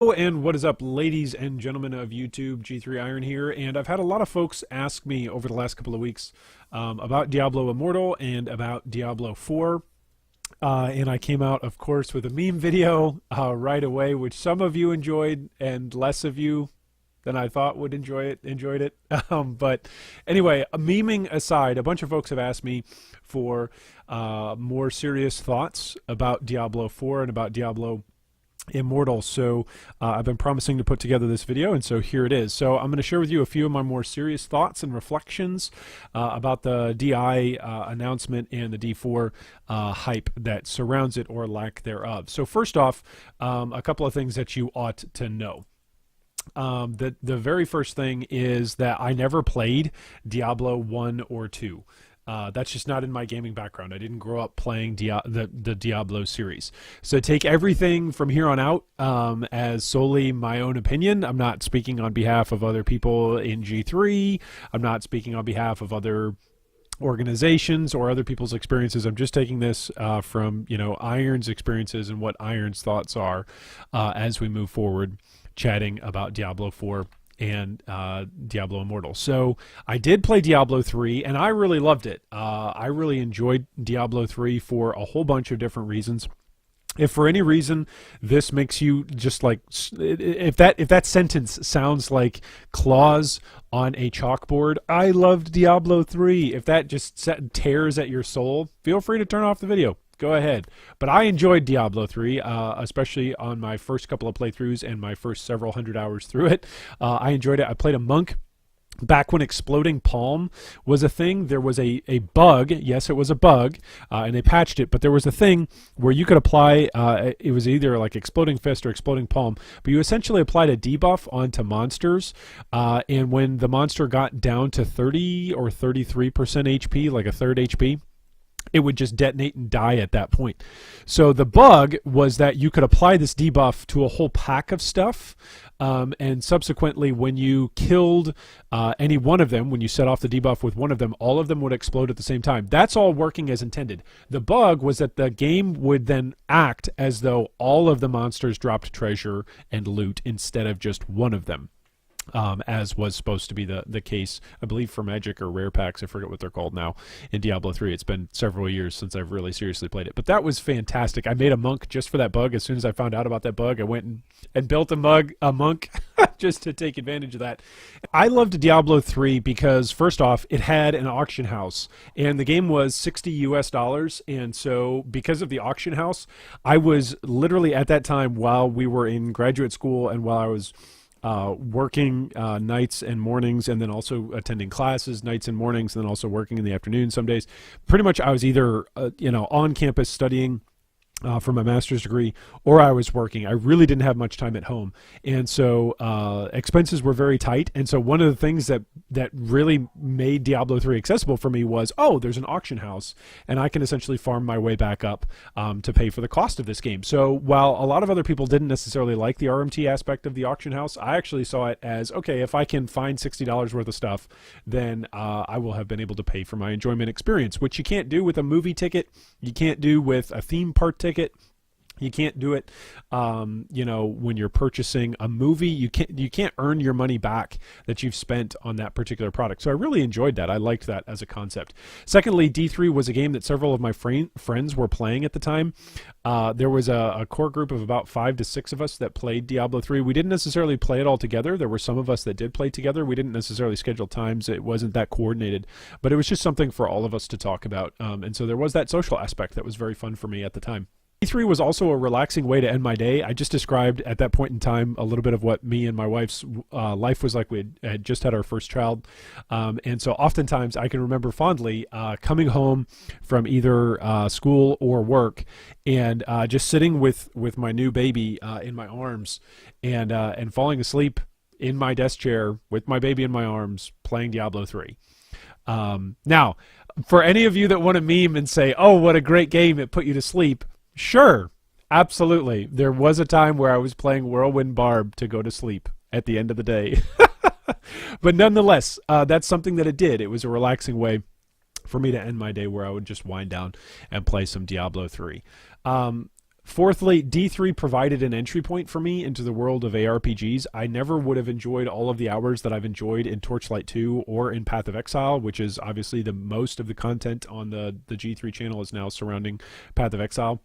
Hello and what is up, ladies and gentlemen of YouTube? G3 Iron here, and I've had a lot of folks ask me over the last couple of weeks about Diablo Immortal and about Diablo 4. And I came out, of course, with a meme video right away, which some of you enjoyed and less of you than I thought would enjoyed it. But anyway, memeing aside, a bunch of folks have asked me for more serious thoughts about Diablo 4 and about Diablo Immortal. So I've been promising to put together this video, and so here it is. So I'm going to share with you a few of my more serious thoughts and reflections about the DI announcement and the D4 hype that surrounds it or lack thereof. So first off, a couple of things that you ought to know. The very first thing is that I never played Diablo 1 or 2. That's just not in my gaming background. I didn't grow up playing the Diablo series. So take everything from here on out as solely my own opinion. I'm not speaking on behalf of other people in G3. I'm not speaking on behalf of other organizations or other people's experiences. I'm just taking this from Iron's experiences and what Iron's thoughts are as we move forward, chatting about Diablo 4 and Diablo Immortal. So I did play Diablo 3 and I really loved it. I really enjoyed Diablo 3 for a whole bunch of different reasons. If for any reason this makes you just like, if that sentence sounds like claws on a chalkboard, I loved Diablo 3. If that just tears at your soul, feel free to turn off the video. Go ahead. But I enjoyed Diablo 3, especially on my first couple of playthroughs and my first several hundred hours through it. I enjoyed it. I played a monk. Back when exploding palm was a thing, there was a bug. Yes, it was a bug, and they patched it. But there was a thing where you could apply, it was either like exploding fist or exploding palm, but you essentially applied a debuff onto monsters. And when the monster got down to 30 or 33% HP, like a third HP, it would just detonate and die at that point. So the bug was that you could apply this debuff to a whole pack of stuff, and subsequently when you killed any one of them, when you set off the debuff with one of them, all of them would explode at the same time. That's all working as intended. The bug was that the game would then act as though all of the monsters dropped treasure and loot instead of just one of them. As was supposed to be the case, I believe, for Magic or Rare Packs. I forget what they're called now in Diablo 3. It's been several years since I've really seriously played it. But that was fantastic. I made a monk just for that bug. As soon as I found out about that bug, I went and built a monk just to take advantage of that. I loved Diablo 3 because, first off, it had an auction house. And the game was $60 US. And so because of the auction house, I was literally at that time while we were in graduate school and while I was working nights and mornings, and then also attending classes nights and mornings, and then also working in the afternoon some days. Pretty much I was either on campus studying for my master's degree, or I was working. I really didn't have much time at home, and so expenses were very tight. And so one of the things that really made Diablo 3 accessible for me was, oh, there's an auction house, and I can essentially farm my way back up to pay for the cost of this game. So while a lot of other people didn't necessarily like the RMT aspect of the auction house, I actually saw it as, okay, if I can find $60 worth of stuff, then I will have been able to pay for my enjoyment experience, which you can't do with a movie ticket. You can't do with a theme park ticket. You can't do it, when you're purchasing a movie. You can't earn your money back that you've spent on that particular product. So I really enjoyed that. I liked that as a concept. Secondly, D3 was a game that several of my friends were playing at the time. There was a core group of about 5 to 6 of us that played Diablo 3. We didn't necessarily play it all together. There were some of us that did play together. We didn't necessarily schedule times. It wasn't that coordinated, but it was just something for all of us to talk about. And so there was that social aspect that was very fun for me at the time. E3 was also a relaxing way to end my day. I just described at that point in time a little bit of what me and my wife's life was like. We had just had our first child. And so oftentimes I can remember fondly coming home from either school or work and just sitting with my new baby in my arms and falling asleep in my desk chair with my baby in my arms playing Diablo 3. Now, for any of you that want to meme and say, oh, what a great game, it put you to sleep, sure, absolutely. There was a time where I was playing Whirlwind Barb to go to sleep at the end of the day. But nonetheless, that's something that it did. It was a relaxing way for me to end my day where I would just wind down and play some Diablo 3. Fourthly, D3 provided an entry point for me into the world of ARPGs. I never would have enjoyed all of the hours that I've enjoyed in Torchlight 2 or in Path of Exile, which is obviously the most of the content on the G3 channel is now surrounding Path of Exile.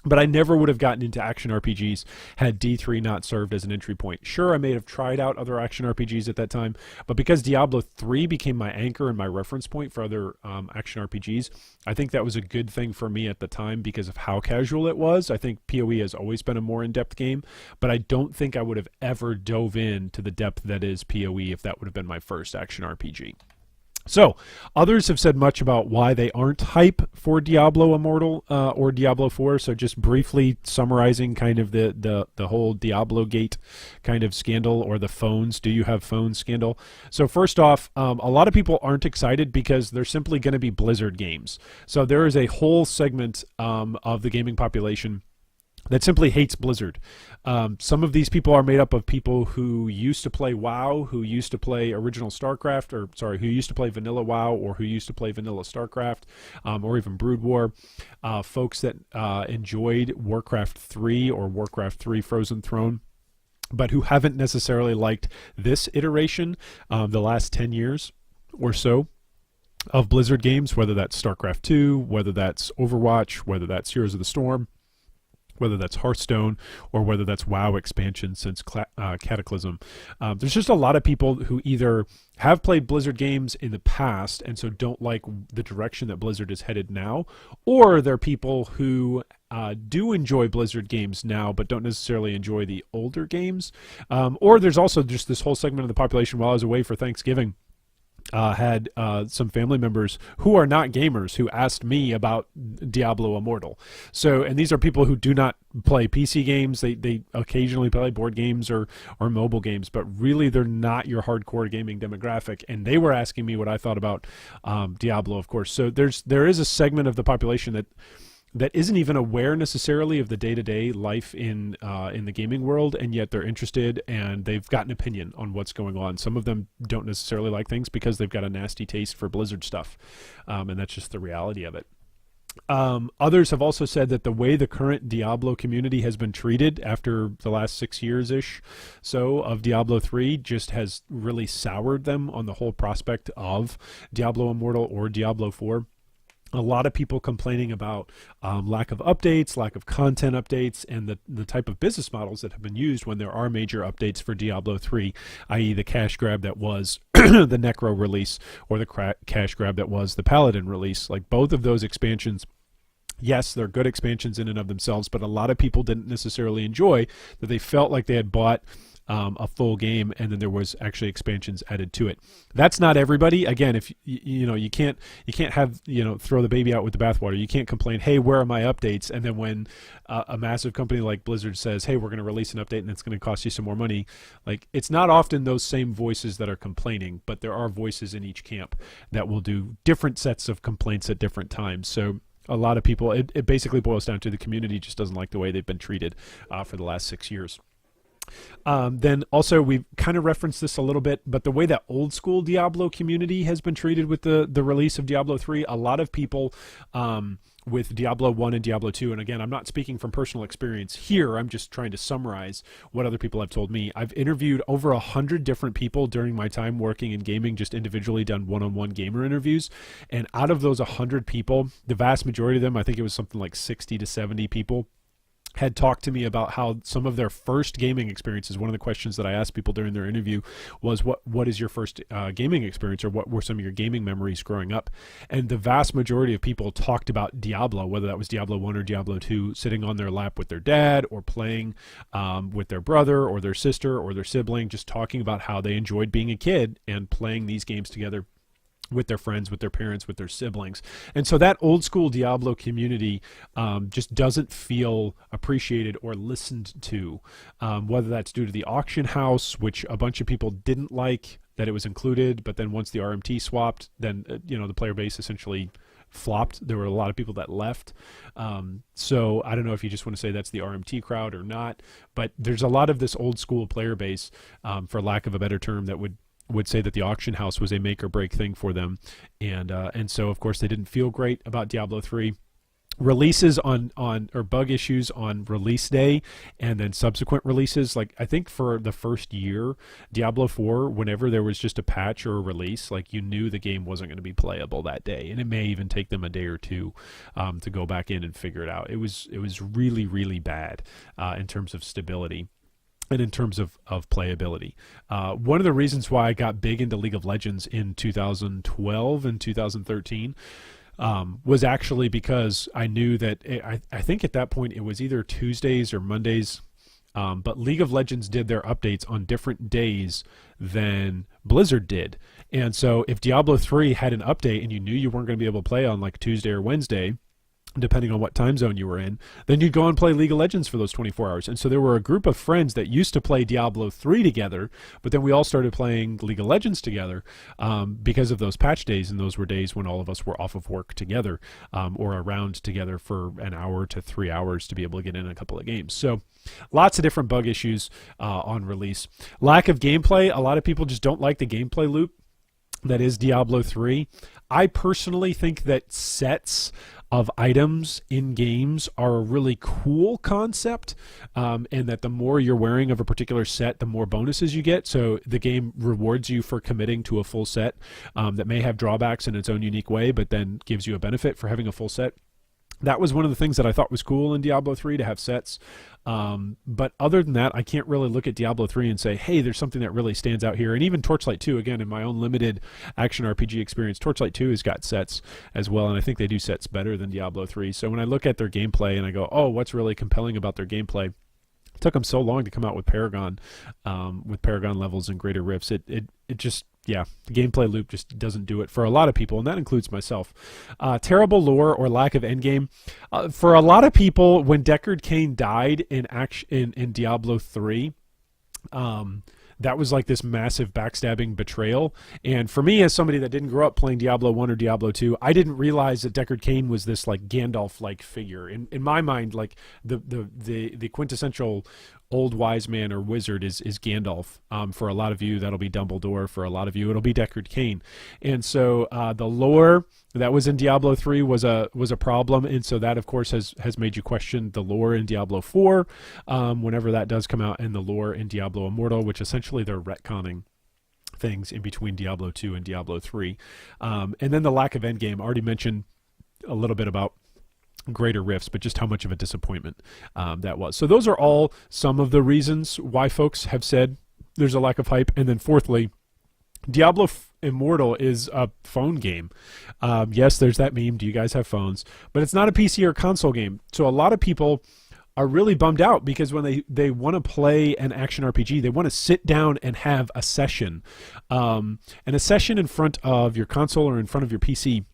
But I never would have gotten into action RPGs had D3 not served as an entry point. Sure, I may have tried out other action RPGs at that time, but because Diablo 3 became my anchor and my reference point for other action RPGs, I think that was a good thing for me at the time because of how casual it was. I think PoE has always been a more in-depth game, but I don't think I would have ever dove in to the depth that is PoE if that would have been my first action RPG. So, others have said much about why they aren't hype for Diablo Immortal or Diablo 4. So, just briefly summarizing kind of the whole Diablo Gate kind of scandal, or the phones, do you have phones scandal. So, first off, a lot of people aren't excited because they're simply going to be Blizzard games. So, there is a whole segment of the gaming population that simply hates Blizzard. Some of these people are made up of people who used to play WoW, who used to play original StarCraft, who used to play vanilla WoW, or who used to play vanilla StarCraft, or even Brood War. Folks that enjoyed Warcraft 3 or Warcraft 3 Frozen Throne, but who haven't necessarily liked this iteration, the last 10 years or so of Blizzard games, whether that's StarCraft 2, whether that's Overwatch, whether that's Heroes of the Storm, whether that's Hearthstone, or whether that's WoW expansion since Cataclysm. There's just a lot of people who either have played Blizzard games in the past and so don't like the direction that Blizzard is headed now, or they're people who do enjoy Blizzard games now but don't necessarily enjoy the older games. Or there's also just this whole segment of the population. While I was away for Thanksgiving, had some family members who are not gamers who asked me about Diablo Immortal. So, and these are people who do not play PC games. They occasionally play board games or mobile games, but really they're not your hardcore gaming demographic. And they were asking me what I thought about Diablo, of course. So there is a segment of the population that isn't even aware necessarily of the day-to-day life in the gaming world, and yet they're interested and they've got an opinion on what's going on. Some of them don't necessarily like things because they've got a nasty taste for Blizzard stuff, and that's just the reality of it. Others have also said that the way the current Diablo community has been treated after the last 6 years-ish so of Diablo 3 just has really soured them on the whole prospect of Diablo Immortal or Diablo 4. A lot of people complaining about lack of updates, lack of content updates, and the type of business models that have been used when there are major updates for Diablo 3, i.e. the cash grab that was the Necro release, or the cash grab that was the Paladin release. Like, both of those expansions, yes, they're good expansions in and of themselves, but a lot of people didn't necessarily enjoy that. They felt like they had bought a full game and then there was actually expansions added to it. That's not everybody. Again, if you can't have, throw the baby out with the bathwater. You can't complain, hey, where are my updates? And then when a massive company like Blizzard says, hey, we're going to release an update and it's going to cost you some more money, like, it's not often those same voices that are complaining, but there are voices in each camp that will do different sets of complaints at different times. So a lot of people, it basically boils down to the community just doesn't like the way they've been treated for the last 6 years. Then also, we've kind of referenced this a little bit, but the way that old school Diablo community has been treated with the release of Diablo 3, a lot of people with Diablo 1 and Diablo 2, and again, I'm not speaking from personal experience here, I'm just trying to summarize what other people have told me. I've interviewed over 100 different people during my time working in gaming, just individually done one-on-one gamer interviews, and out of those 100 people, the vast majority of them, I think it was something like 60 to 70 people, had talked to me about how some of their first gaming experiences. One of the questions that I asked people during their interview was, what is your first gaming experience, or what were some of your gaming memories growing up? And the vast majority of people talked about Diablo, whether that was Diablo 1 or Diablo 2, sitting on their lap with their dad, or playing with their brother or their sister or their sibling, just talking about how they enjoyed being a kid and playing these games together with their friends, with their parents, with their siblings. And so that old school Diablo community just doesn't feel appreciated or listened to, whether that's due to the auction house, which a bunch of people didn't like that it was included, but then once the RMT swapped, then the player base essentially flopped. There were a lot of people that left. So I don't know if you just want to say that's the RMT crowd or not, but there's a lot of this old school player base, for lack of a better term, that would say that the auction house was a make or break thing for them. And so, of course, they didn't feel great about Diablo 3. releases on or bug issues on release day, and then subsequent releases. Like I think for the first year, Diablo 4, whenever there was just a patch or a release, like you knew the game wasn't going to be playable that day, and it may even take them a day or two to go back in and figure it out. It was really, really bad in terms of stability and in terms of playability. One of the reasons why I got big into League of Legends in 2012 and 2013 was actually because I knew that I think at that point it was either Tuesdays or Mondays, but League of Legends did their updates on different days than Blizzard did. And so if Diablo 3 had an update and you knew you weren't going to be able to play on like Tuesday or Wednesday, depending on what time zone you were in, then you'd go and play League of Legends for those 24 hours. And so there were a group of friends that used to play Diablo 3 together, but then we all started playing League of Legends together because of those patch days, and those were days when all of us were off of work together or around together for an hour to 3 hours to be able to get in a couple of games. So lots of different bug issues on release. Lack of gameplay. A lot of people just don't like the gameplay loop that is Diablo 3. I personally think that sets of items in games are a really cool concept, and that the more you're wearing of a particular set, the more bonuses you get. So the game rewards you for committing to a full set that may have drawbacks in its own unique way, but then gives you a benefit for having a full set. That was one of the things that I thought was cool in Diablo 3, to have sets. But other than that, I can't really look at Diablo 3 and say, hey, there's something that really stands out here. And even Torchlight 2, again, in my own limited action RPG experience, Torchlight 2 has got sets as well, and I think they do sets better than Diablo 3. So when I look at their gameplay and I go, oh, what's really compelling about their gameplay? It took them so long to come out with Paragon levels and Greater Rifts. It just, yeah, the gameplay loop just doesn't do it for a lot of people, and that includes myself. Terrible lore or lack of endgame. For a lot of people, when Deckard Cain died in Diablo 3, that was like this massive backstabbing betrayal. And for me, as somebody that didn't grow up playing Diablo 1 or Diablo 2, I didn't realize that Deckard Cain was this like Gandalf-like figure. In my mind, like the quintessential old wise man or wizard is Gandalf. For a lot of you, that'll be Dumbledore. For a lot of you, it'll be Deckard Cain. And so the lore that was in Diablo 3 was a problem, and so that of course has made you question the lore in Diablo 4 whenever that does come out, and the lore in Diablo Immortal, which essentially they're retconning things in between Diablo 2 and Diablo 3. And then the lack of endgame. I already mentioned a little bit about Greater Rifts, but just how much of a disappointment that was. So those are all some of the reasons why folks have said there's a lack of hype. And then fourthly, Diablo Immortal is a phone game. Yes, there's that meme. Do you guys have phones? But it's not a PC or console game. So a lot of people are really bummed out because when they want to play an action RPG, they want to sit down and have a session. And a session in front of your console or in front of your PC,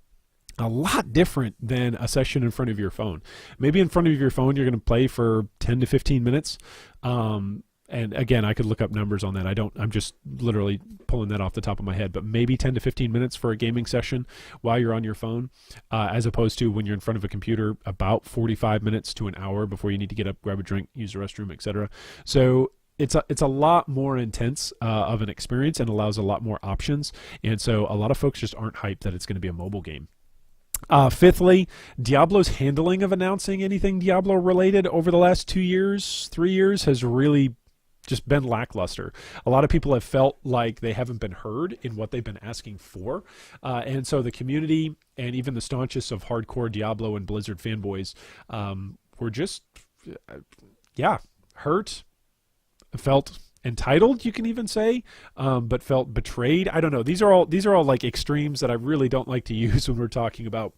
a lot different than a session in front of your phone. Maybe in front of your phone, you're going to play for 10 to 15 minutes. And again, I could look up numbers on that. I'm just literally pulling that off the top of my head, but maybe 10 to 15 minutes for a gaming session while you're on your phone, as opposed to when you're in front of a computer, about 45 minutes to an hour before you need to get up, grab a drink, use the restroom, etc. So it's a lot more intense of an experience and allows a lot more options. And so a lot of folks just aren't hyped that it's going to be a mobile game. Fifthly, Diablo's handling of announcing anything Diablo related over the last 3 years has really just been lackluster. A lot of people have felt like they haven't been heard in what they've been asking for. And so the community and even the staunchest of hardcore Diablo and Blizzard fanboys were just, hurt, felt entitled, you can even say, but felt betrayed. I don't know. These are all like extremes that I really don't like to use when we're talking about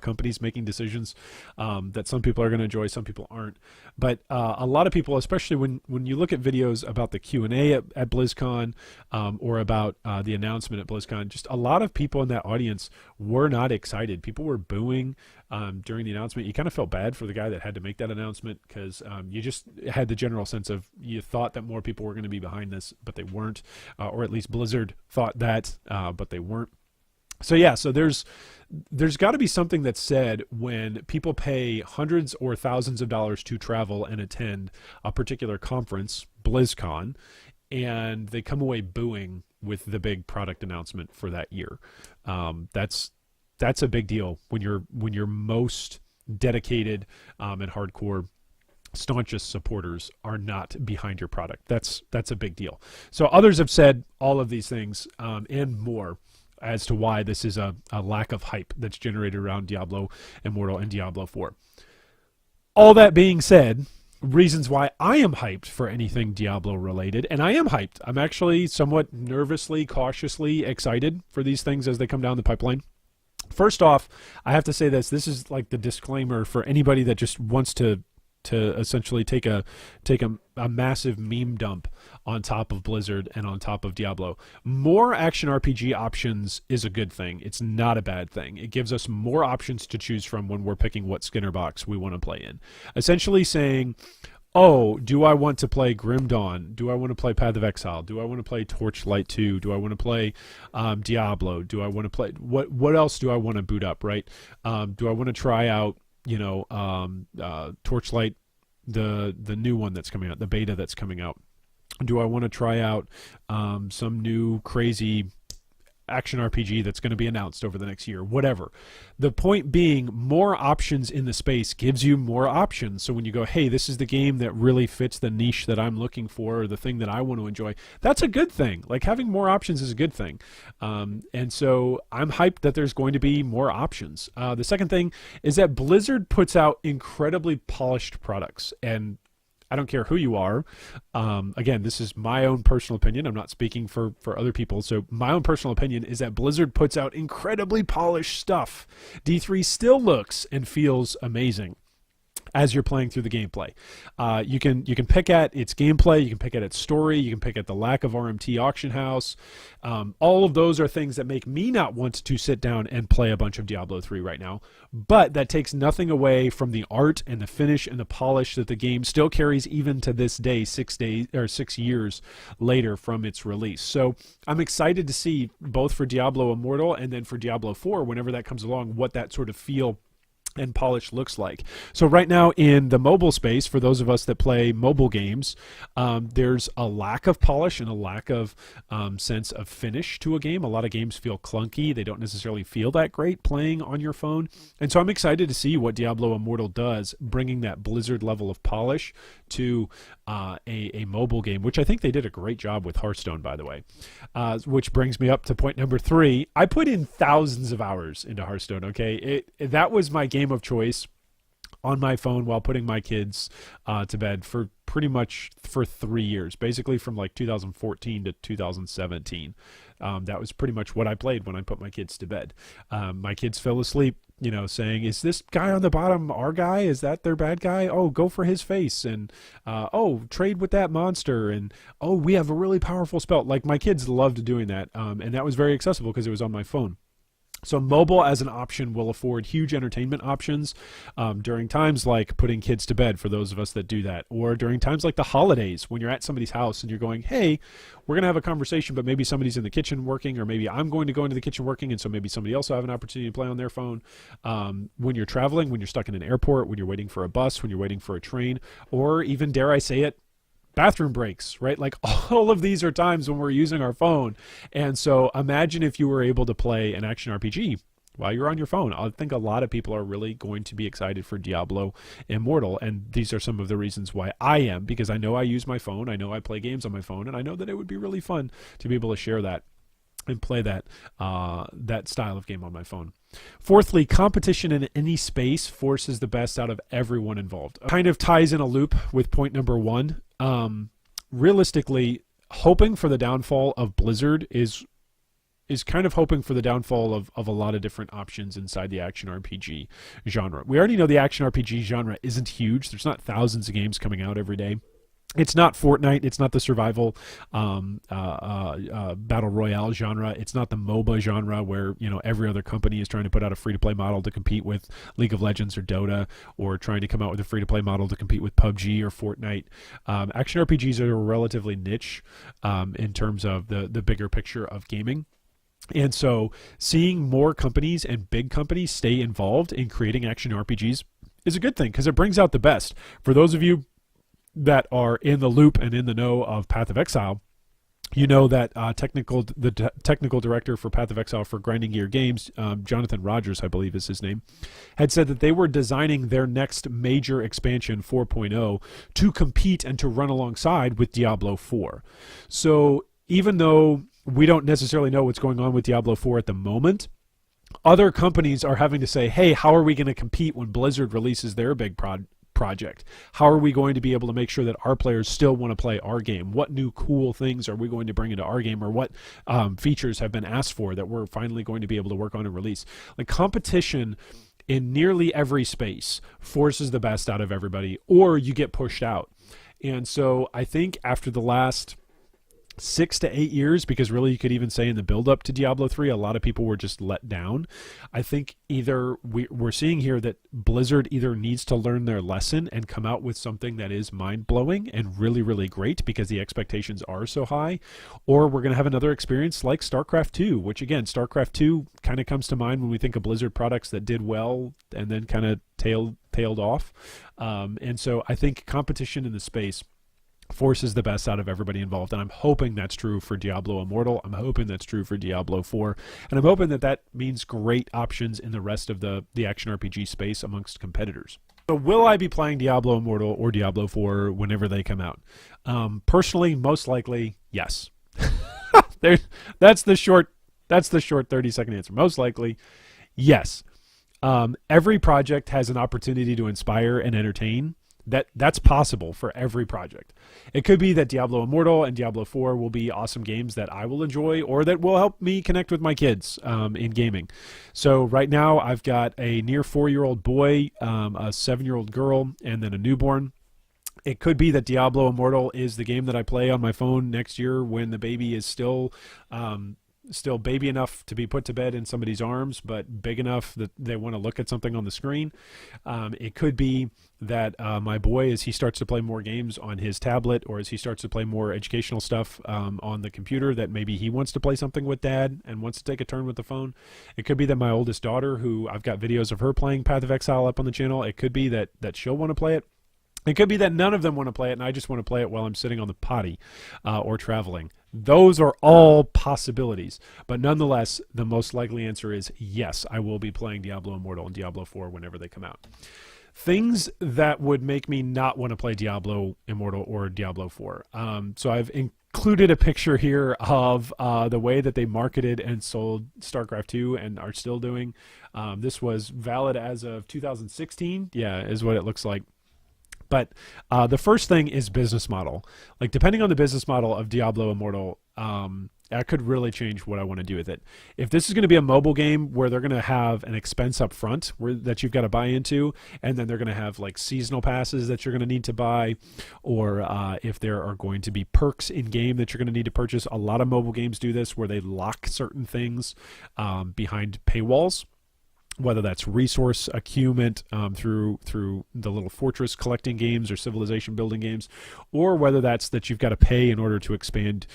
companies making decisions that some people are going to enjoy, some people aren't. But a lot of people, especially when you look at videos about the Q&A at BlizzCon or about the announcement at BlizzCon, just a lot of people in that audience were not excited. People were booing during the announcement. You kind of felt bad for the guy that had to make that announcement because you just had the general sense of you thought that more people were going to be behind this, but they weren't, or at least Blizzard thought that, but they weren't. So yeah, so there's got to be something that's said when people pay hundreds or thousands of dollars to travel and attend a particular conference, BlizzCon, and they come away booing with the big product announcement for that year. That's that's a big deal when you're most dedicated and hardcore staunchest supporters are not behind your product. That's a big deal. So others have said all of these things and more as to why this is a lack of hype that's generated around Diablo Immortal and Diablo 4. All that being said, reasons why I am hyped for anything Diablo related, and I am hyped. I'm actually somewhat nervously, cautiously excited for these things as they come down the pipeline. First off, I have to say this is like the disclaimer for anybody that just wants to essentially take a massive meme dump on top of Blizzard and on top of Diablo. More action RPG options is a good thing. It's not a bad thing. It gives us more options to choose from when we're picking what Skinner box we want to play in. Essentially saying, oh, do I want to play Grim Dawn? Do I want to play Path of Exile? Do I want to play Torchlight 2? Do I want to play Diablo? Do I want to play what else do I want to boot up, right? Do I want to try out Torchlight, the new one that's coming out, the beta that's coming out? Do I want to try out some new crazy action RPG that's going to be announced over the next year? Whatever. The point being, more options in the space gives you more options. So when you go, hey, this is the game that really fits the niche that I'm looking for, or the thing that I want to enjoy, that's a good thing. Like, having more options is a good thing. And so I'm hyped that there's going to be more options. The second thing is that Blizzard puts out incredibly polished products, and I don't care who you are. Again, this is my own personal opinion. I'm not speaking for other people. So my own personal opinion is that Blizzard puts out incredibly polished stuff. D3 still looks and feels amazing as you're playing through the gameplay. You can pick at its gameplay, you can pick at its story, you can pick at the lack of RMT auction house. All of those are things that make me not want to sit down and play a bunch of Diablo 3 right now, but that takes nothing away from the art and the finish and the polish that the game still carries even to this day, 6 years later from its release. So I'm excited to see, both for Diablo Immortal and then for Diablo 4, whenever that comes along, what that sort of feel and polish looks like. So right now in the mobile space, for those of us that play mobile games, there's a lack of polish and a lack of sense of finish to a game. A lot of games feel clunky. They don't necessarily feel that great playing on your phone. And so I'm excited to see what Diablo Immortal does, bringing that Blizzard level of polish to a mobile game, which I think they did a great job with Hearthstone, by the way. Which brings me up to point number 3. I put in thousands of hours into Hearthstone, okay? That was my game of choice on my phone while putting my kids to bed for pretty much for 3 years, basically from like 2014 to 2017. That was pretty much what I played when I put my kids to bed. My kids fell asleep, saying, is this guy on the bottom our guy? Is that their bad guy? Oh, go for his face. And, oh, trade with that monster. And, oh, we have a really powerful spell. Like, my kids loved doing that. And that was very accessible because it was on my phone. So mobile as an option will afford huge entertainment options during times like putting kids to bed, for those of us that do that, or during times like the holidays when you're at somebody's house and you're going, hey, we're going to have a conversation, but maybe somebody's in the kitchen working, or maybe I'm going to go into the kitchen working, and so maybe somebody else will have an opportunity to play on their phone. When you're traveling, when you're stuck in an airport, when you're waiting for a bus, when you're waiting for a train, or even, dare I say it, bathroom breaks, right? Like, all of these are times when we're using our phone. And so imagine if you were able to play an action RPG while you're on your phone. I think a lot of people are really going to be excited for Diablo Immortal, and these are some of the reasons why I am, because I know I use my phone, I know I play games on my phone, and I know that it would be really fun to be able to share that and play that style of game on my phone. Fourthly, competition in any space forces the best out of everyone involved. Kind of ties in a loop with point number 1. Realistically, hoping for the downfall of Blizzard is kind of hoping for the downfall of a lot of different options inside the action RPG genre. We already know the action RPG genre isn't huge. There's not thousands of games coming out every day. It's not Fortnite. It's not the survival battle royale genre. It's not the MOBA genre where every other company is trying to put out a free-to-play model to compete with League of Legends or Dota, or trying to come out with a free-to-play model to compete with PUBG or Fortnite. Action RPGs are relatively niche in terms of the bigger picture of gaming. And so seeing more companies and big companies stay involved in creating action RPGs is a good thing, because it brings out the best. For those of you that are in the loop and in the know of Path of Exile, You know that technical director for Path of Exile for Grinding Gear Games, Jonathan Rogers, I believe is his name, had said that they were designing their next major expansion 4.0 to compete and to run alongside with Diablo 4. So even though we don't necessarily know what's going on with Diablo 4 at the moment, other companies are having to say, hey, how are we going to compete when Blizzard releases their big project? How are we going to be able to make sure that our players still want to play our game? What new cool things are we going to bring into our game, or what features have been asked for that we're finally going to be able to work on and release? Like, competition in nearly every space forces the best out of everybody, or you get pushed out. And so I think after the last 6 to 8 years, because really you could even say in the build up to Diablo 3, a lot of people were just let down. I think either we're seeing here that Blizzard either needs to learn their lesson and come out with something that is mind blowing and really, really great because the expectations are so high, or we're going to have another experience like StarCraft 2, which again, StarCraft 2 kind of comes to mind when we think of Blizzard products that did well and then kind of tailed off. And so I think competition in the space forces the best out of everybody involved, and I'm hoping that's true for Diablo Immortal. I'm hoping that's true for Diablo 4, and I'm hoping that that means great options in the rest of the action RPG space amongst competitors. So will I be playing Diablo Immortal or Diablo 4 whenever they come out? Personally, most likely, yes. That's the short 30-second answer. Most likely, yes. Every project has an opportunity to inspire and entertain. That's possible for every project. It could be that Diablo Immortal and Diablo 4 will be awesome games that I will enjoy, or that will help me connect with my kids in gaming. So right now I've got a near 4-year-old boy, a 7-year-old girl, and then a newborn. It could be that Diablo Immortal is the game that I play on my phone next year when the baby is still baby enough to be put to bed in somebody's arms, but big enough that they want to look at something on the screen. It could be that my boy, as he starts to play more games on his tablet, or as he starts to play more educational stuff on the computer, that maybe he wants to play something with dad and wants to take a turn with the phone. It could be that my oldest daughter, who I've got videos of her playing Path of Exile up on the channel, it could be that she'll want to play it. It could be that none of them want to play it and I just want to play it while I'm sitting on the potty or traveling. Those are all possibilities. But nonetheless, the most likely answer is yes, I will be playing Diablo Immortal and Diablo 4 whenever they come out. Things that would make me not want to play Diablo Immortal or Diablo 4. So I've included a picture here of the way that they marketed and sold StarCraft 2 and are still doing. This was valid as of 2016. Yeah, is what it looks like. But the first thing is business model. Like, depending on the business model of Diablo Immortal, that could really change what I want to do with it. If this is going to be a mobile game where they're going to have an expense up front that you've got to buy into, and then they're going to have like seasonal passes that you're going to need to buy, or if there are going to be perks in game that you're going to need to purchase. A lot of mobile games do this where they lock certain things behind paywalls, whether that's resource accumulation through the little fortress collecting games or civilization building games, or whether that's that you've got to pay in order to expand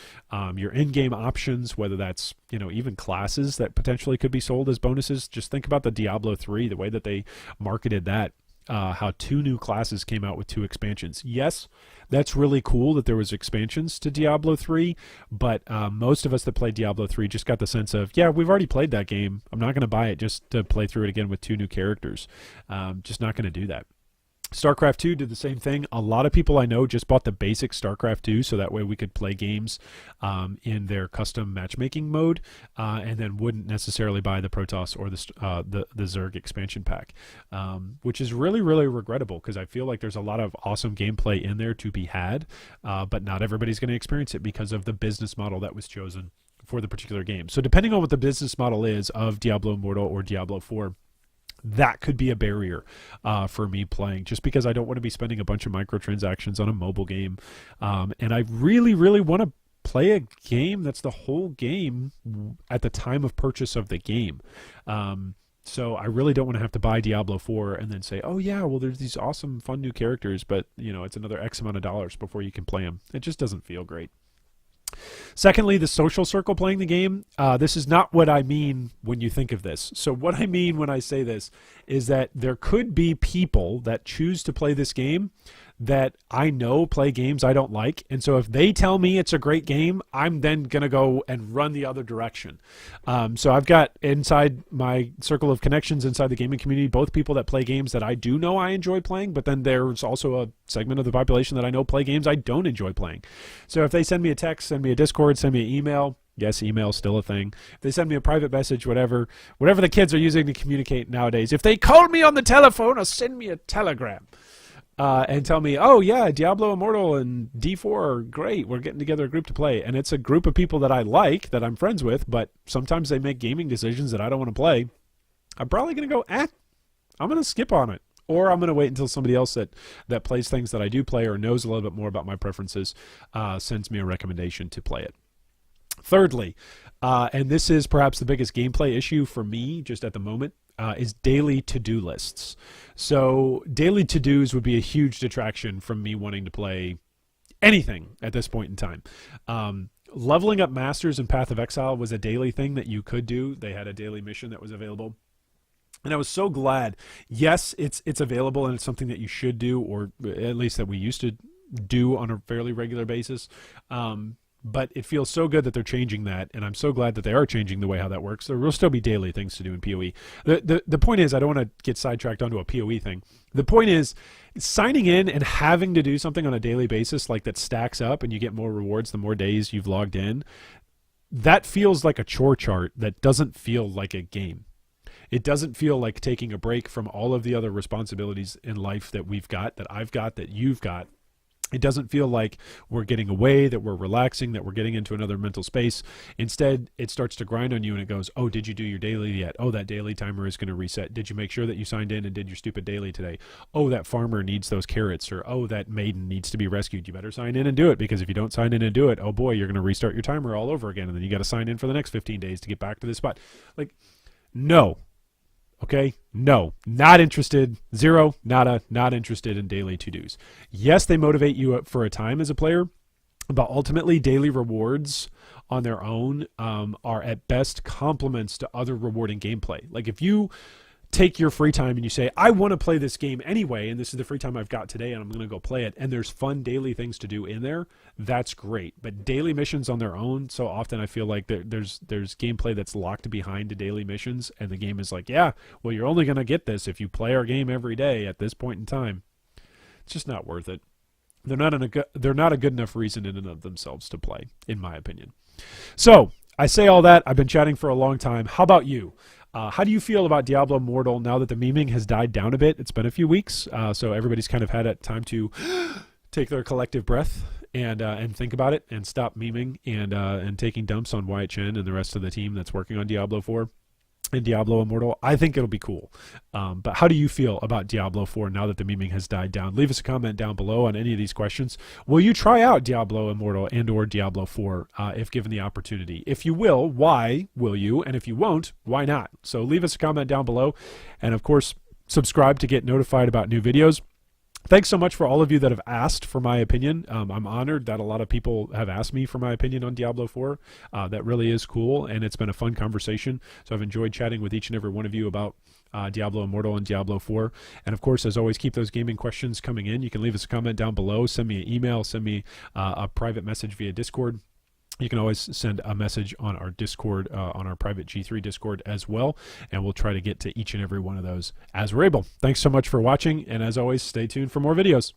your in-game options, whether that's, you know, even classes that potentially could be sold as bonuses. Just think about the Diablo 3, the way that they marketed that. How 2 new classes came out with 2 expansions. Yes, that's really cool that there was expansions to Diablo 3, but most of us that played Diablo 3 just got the sense of, yeah, we've already played that game. I'm not going to buy it just to play through it again with 2 new characters. Just not going to do that. StarCraft 2 did the same thing. A lot of people I know just bought the basic StarCraft 2 so that way we could play games in their custom matchmaking mode, and then wouldn't necessarily buy the Protoss or the Zerg expansion pack, which is really, really regrettable because I feel like there's a lot of awesome gameplay in there to be had, but not everybody's going to experience it because of the business model that was chosen for the particular game. So depending on what the business model is of Diablo Immortal or Diablo 4, that could be a barrier for me playing, just because I don't want to be spending a bunch of microtransactions on a mobile game. And I really, really want to play a game that's the whole game at the time of purchase of the game. So I really don't want to have to buy Diablo 4 and then say, oh yeah, well there's these awesome fun new characters, but you know, it's another X amount of dollars before you can play them. It just doesn't feel great. Secondly, the social circle playing the game. This is not what I mean when you think of this. So what I mean when I say this is that there could be people that choose to play this game that I know play games I don't like. And so if they tell me it's a great game, I'm then going to go and run the other direction. So I've got inside my circle of connections inside the gaming community, both people that play games that I do know I enjoy playing, but then there's also a segment of the population that I know play games I don't enjoy playing. So if they send me a text, send me a Discord, send me an email, yes, email is still a thing. If they send me a private message, whatever the kids are using to communicate nowadays. If they call me on the telephone or send me a telegram and tell me, oh yeah, Diablo Immortal and D4 are great. We're getting together a group to play. And it's a group of people that I like, that I'm friends with, but sometimes they make gaming decisions that I don't want to play. I'm probably going to go, I'm going to skip on it. Or I'm going to wait until somebody else that plays things that I do play or knows a little bit more about my preferences sends me a recommendation to play it. Thirdly, and this is perhaps the biggest gameplay issue for me just at the moment, is daily to-do lists. So daily to-dos would be a huge detraction from me wanting to play anything at this point in time. Leveling up Masters in Path of Exile was a daily thing that you could do. They had a daily mission that was available. And I was so glad. Yes, it's available and it's something that you should do, or at least that we used to do on a fairly regular basis. But it feels so good that they're changing that, and I'm so glad that they are changing the way how that works. There will still be daily things to do in PoE. The point is, I don't want to get sidetracked onto a PoE thing. The point is, signing in and having to do something on a daily basis like that stacks up and you get more rewards the more days you've logged in, that feels like a chore chart that doesn't feel like a game. It doesn't feel like taking a break from all of the other responsibilities in life that we've got, that I've got, that you've got. It doesn't feel like we're getting away, that we're relaxing, that we're getting into another mental space. Instead, it starts to grind on you and it goes, oh, did you do your daily yet? Oh, that daily timer is going to reset. Did you make sure that you signed in and did your stupid daily today? Oh, that farmer needs those carrots, or oh, that maiden needs to be rescued. You better sign in and do it, because if you don't sign in and do it, oh boy, you're going to restart your timer all over again, and then you got to sign in for the next 15 days to get back to this spot. Like, no. Okay, no, not interested. Zero, nada, not interested in daily to-dos. Yes, they motivate you for a time as a player, but ultimately daily rewards on their own are at best complements to other rewarding gameplay. Like if you take your free time and you say, I want to play this game anyway, and this is the free time I've got today, and I'm going to go play it, and there's fun daily things to do in there, that's great. But daily missions on their own, so often I feel like there's gameplay that's locked behind the daily missions, and the game is like, yeah, well, you're only going to get this if you play our game every day at this point in time. It's just not worth it. They're not a good enough reason in and of themselves to play, in my opinion. So I say all that. I've been chatting for a long time. How about you? How do you feel about Diablo Immortal now that the memeing has died down a bit? It's been a few weeks, so everybody's kind of had a time to take their collective breath and think about it and stop memeing and taking dumps on Wyatt Chen and the rest of the team that's working on Diablo 4 and Diablo Immortal. I think it'll be cool. But how do you feel about Diablo 4 now that the memeing has died down? Leave us a comment down below on any of these questions. Will you try out Diablo Immortal and or Diablo 4 if given the opportunity? If you will, why will you? And if you won't, why not? So leave us a comment down below. And of course, subscribe to get notified about new videos. Thanks so much for all of you that have asked for my opinion. I'm honored that a lot of people have asked me for my opinion on Diablo 4. That really is cool, and it's been a fun conversation. So I've enjoyed chatting with each and every one of you about Diablo Immortal and Diablo 4. And of course, as always, keep those gaming questions coming in. You can leave us a comment down below, send me an email, send me a private message via Discord. You can always send a message on our Discord, on our private G3 Discord as well, and we'll try to get to each and every one of those as we're able. Thanks so much for watching, and as always, stay tuned for more videos.